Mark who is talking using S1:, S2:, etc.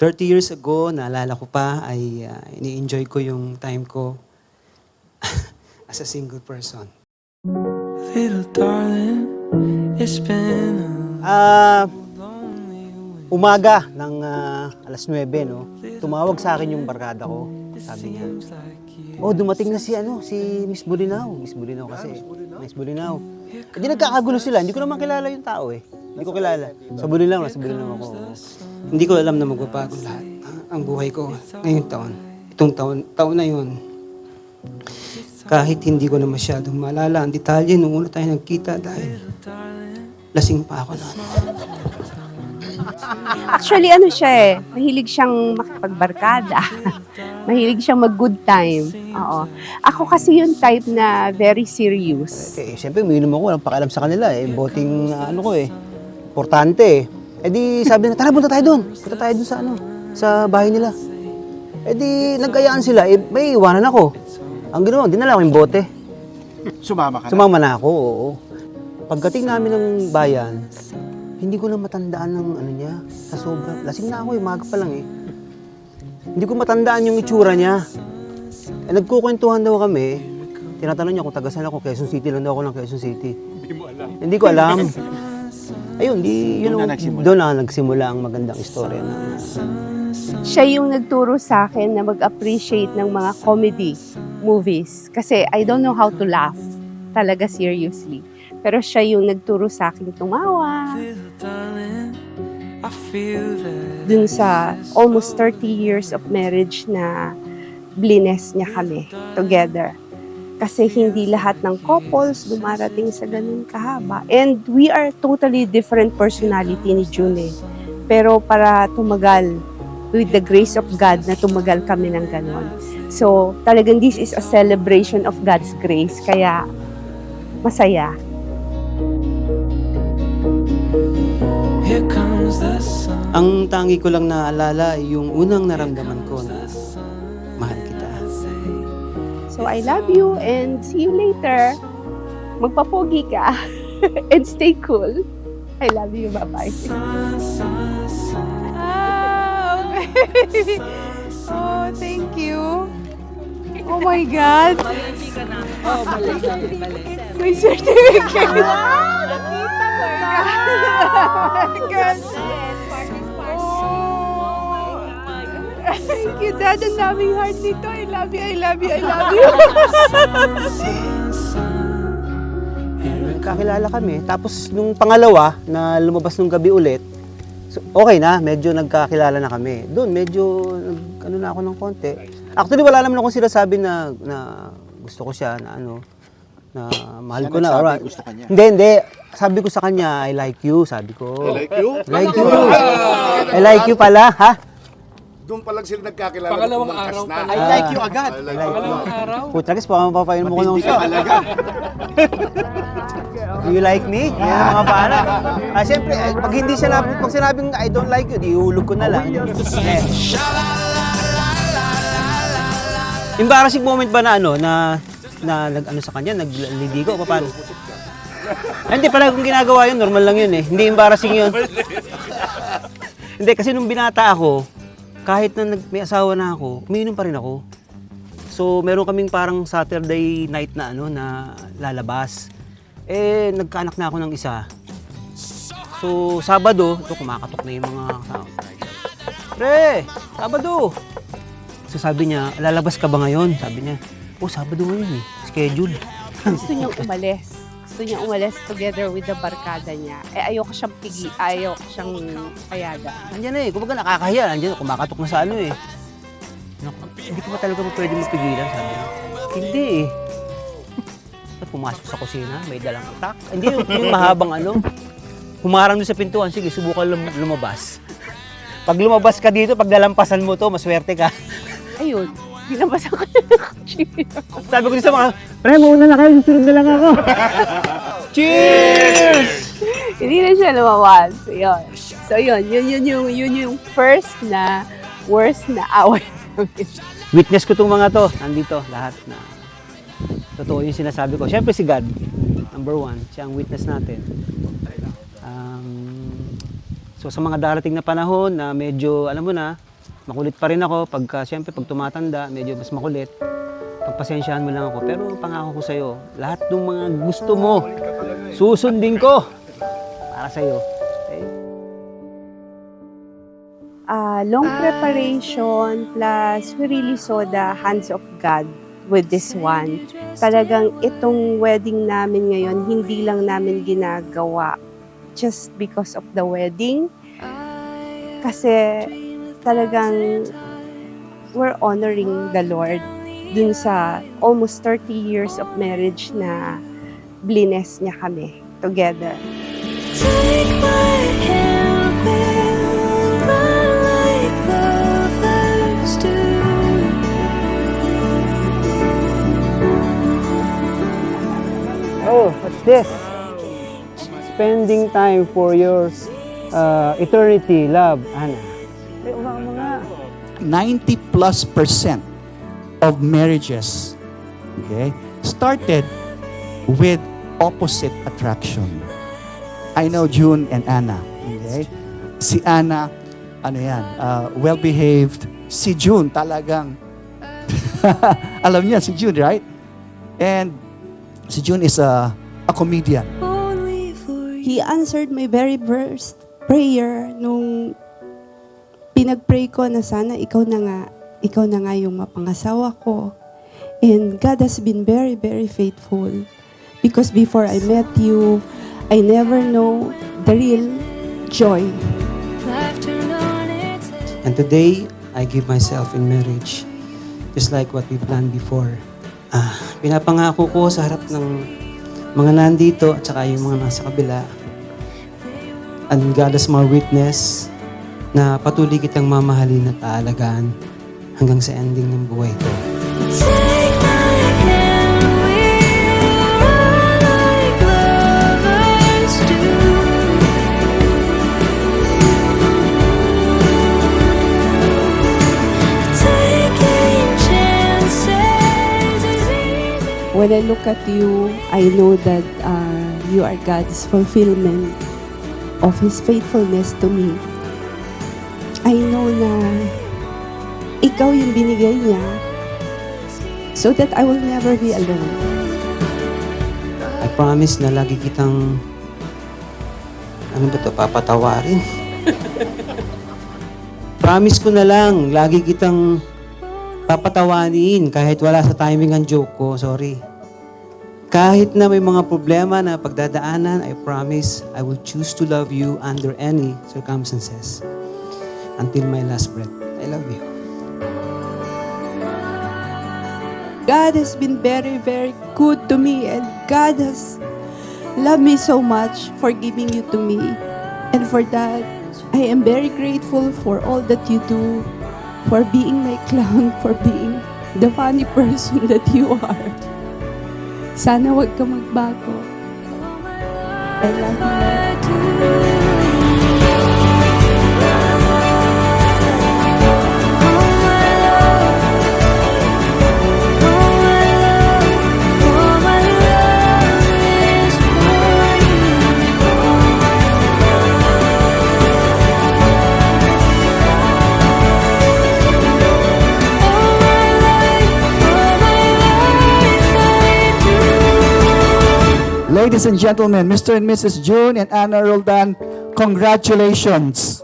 S1: 30 years ago, naalala ko pa, ay ini-enjoy ko yung time ko as a single person.
S2: Little darling, it's been
S1: Umaga ng alas 9, no? Tumawag sa akin yung barkada ko. Sabi niya, oh, dumating na si Miss Bolinao. Miss Bolinao kasi. Miss Bolinao. Hindi nagkakagulo sila. Hindi ko naman kilala yung tao eh. Hindi ko kilala. Sa Bolinao ako. Hindi ko alam na magbabago lahat ang buhay ko ngayong taon. Itong taon na yun. Kahit hindi ko na masyadong maalala ang detalye nung una tayo nagkita dahil lasing pa ako noon.
S3: Actually, ano siya eh, mahilig siyang makipagbarkada. Mahilig siyang mag-good time. Oo. Ako kasi yung type na very serious.
S1: Eh, siyempre, umiinom ako, walang pakialam sa kanila eh. Boting, importante eh. Eh di, sabi na, tara, punta tayo doon. Punta tayo doon sa bahay nila. Eh di, nag-ayaan sila. Eh, may iwanan ako. Ang ginawa, dinala ko yung bote.
S4: Sumama ka na?
S1: Sumama na ako, oo. Pagdating namin ng bayan, hindi ko na matandaan ng niya, sa sobra. Lasing na ako, umaga pa lang eh. Hindi ko matandaan yung itsura niya. Eh, nagkukwentuhan daw kami. Tinatanong niya kung taga-saan ako, Quezon City lang daw ako ng Quezon City.
S4: Hindi mo alam.
S1: Hindi ko alam. Ayun, doon na nagsimula ang magandang istorya na.
S3: Siya yung nagturo sa akin na mag-appreciate ng mga comedy movies. Kasi I don't know how to laugh. Talaga seriously. Pero siya yung nagturo sa akin tumawa. Dun sa almost 30 years of marriage na blines niya kami together. Kasi hindi lahat ng couples dumarating sa ganun kahaba. And we are totally different personality ni June eh. Pero para tumagal, with the grace of God na tumagal kami ng ganun. So talagang this is a celebration of God's grace. Kaya masaya.
S2: Here comes the sun.
S1: Ang tangi ko lang naalala ay yung unang naramdaman ko na mahal kita.
S3: So I love you and see you later. Magpapogi ka and stay cool. I love you. Bye-bye.
S5: Okay. Oh, thank you. Oh my God.
S6: Oh, balik.
S5: May certificate. Oh my God. Thank you, Dad. Ang daming heart nito. I love you, I love you, I love you.
S1: Kakilala kami. Tapos nung pangalawa na lumabas nung gabi ulit, so, okay na, medyo nagkakilala na kami. Doon, medyo na ako ng konti. Actually, wala naman akong sinasabi na gusto ko siya, na na mahal ko na.
S4: Nagsabi, gusto ka niya?
S1: Hindi. Sabi ko sa kanya, I like you, sabi ko.
S4: I like you?
S1: Like you. I like you pala, ha?
S4: Doon pa lang sila nagkakilala.
S6: Pangalawang
S4: na
S6: araw
S4: na.
S6: pa lang.
S4: I like you agad. I like you.
S6: Pangalawang araw.
S1: Putragis, baka mapapain mo ko ng
S4: Matindi ka talaga.
S1: Do you like me? Yan ang mga paala. Siyempre, pag hindi siya pag sinabing I don't like you, di ihulog ko na lang. Embarrassing moment ba na nag sa kanya, nagliligo o paano? Hindi pala kung ginagawa yun, normal lang yun eh. Hindi embarrassing yun. Hindi, kasi nung binata ako, kahit na may asawa na ako, umiinom pa rin ako. So, meron kaming parang Saturday night na na lalabas. Eh, nagkaanak na ako ng isa. So, Sabado, ito kumakatok na yung mga kasama. Pre, Sabado! So, sabi niya, lalabas ka ba ngayon? Sabi niya, oh, Sabado ngayon eh. Schedule.
S3: Gusto niyang umalis. Gusto niyang umalis together with the barkada niya. Eh, ayoko siyang ayoko siyang payagan.
S1: Nandiyan eh, kumbaga nakakahiya. Nandiyan, kumakatok na sa eh. Naku, hindi ko ba talaga pwede mapigilan, sabi niya. Hindi eh. At pumasok sa kusina, may dalang itak. Hindi yung mahabang humarang doon sa pintuan, sige, subukan lumabas. Pag lumabas ka dito, pag nalampasan mo to, maswerte ka.
S3: Ayun, binabasan ko na ng cheer.
S1: Sabi ko din sa mga, pre, mauna na kayo, susunod na lang ako. Cheers!
S3: Hindi na siya lumabas. Yun. So yun yung first na worst na away namin.
S1: Witness ko itong mga to, nandito, lahat na. Totoo yung sinasabi ko. Siyempre si God, number one, siya ang witness natin. So sa mga darating na panahon na medyo, alam mo na, Makulit pa rin ako pagka, siyempre, pag tumatanda, medyo mas makulit. Pagpasensyahan mo lang ako. Pero pangako ko sa'yo, lahat ng mga gusto mo, susundin ko para sa'yo. Okay?
S3: Long preparation plus we really saw the hands of God with this one. Talagang itong wedding namin ngayon, hindi lang namin ginagawa just because of the wedding. Kasi talagang we're honoring the Lord dun sa almost 30 years of marriage na blines niya kami together.
S7: Take my hand, we'll run like lovers do.
S1: Oh, what's this? Spending time for your eternity, love, Ana. Ay, mga
S8: 90+% of marriages, okay, started with opposite attraction. I know June and Anna, okay? Si Anna, ano yan, well-behaved. Si June talagang, alam niya si June, right? And si June is a comedian.
S7: Only for you.
S3: He answered my very first prayer nung pinag-pray ko na sana ikaw na nga yung mapangasawa ko. And God has been very, very faithful. Because before I met you, I never know the real joy.
S7: Life turned on its head.
S1: And today, I give myself in marriage, just like what we planned before. Pinapangako ko sa harap ng mga nandito at saka yung mga nasa kabila. And God is my witness na patuloy kitang mamahalin at aalagaan hanggang sa ending ng buhay ko.
S7: Take my hand, we'll run like lovers do. Taking chances is easy.
S3: When I look at you, I know that you are God's fulfillment of His faithfulness to me. I know na ikaw yung binigay niya so that I will never be alone.
S1: I promise na lagi kitang, ano ba to, papatawarin. Promise ko na lang, lagi kitang papatawanin kahit wala sa timing ang joke ko, sorry. Kahit na may mga problema na pagdadaanan, I promise I will choose to love you under any circumstances until my last breath. I love you.
S3: God has been very, very good to me, and God has loved me so much for giving you to me. And for that, I am very grateful for all that you do, for being my clown, for being the funny person that you are. Sana wag ka magbago. I love you.
S8: Ladies and gentlemen, Mr. and Mrs. June and Anna Roldan, congratulations.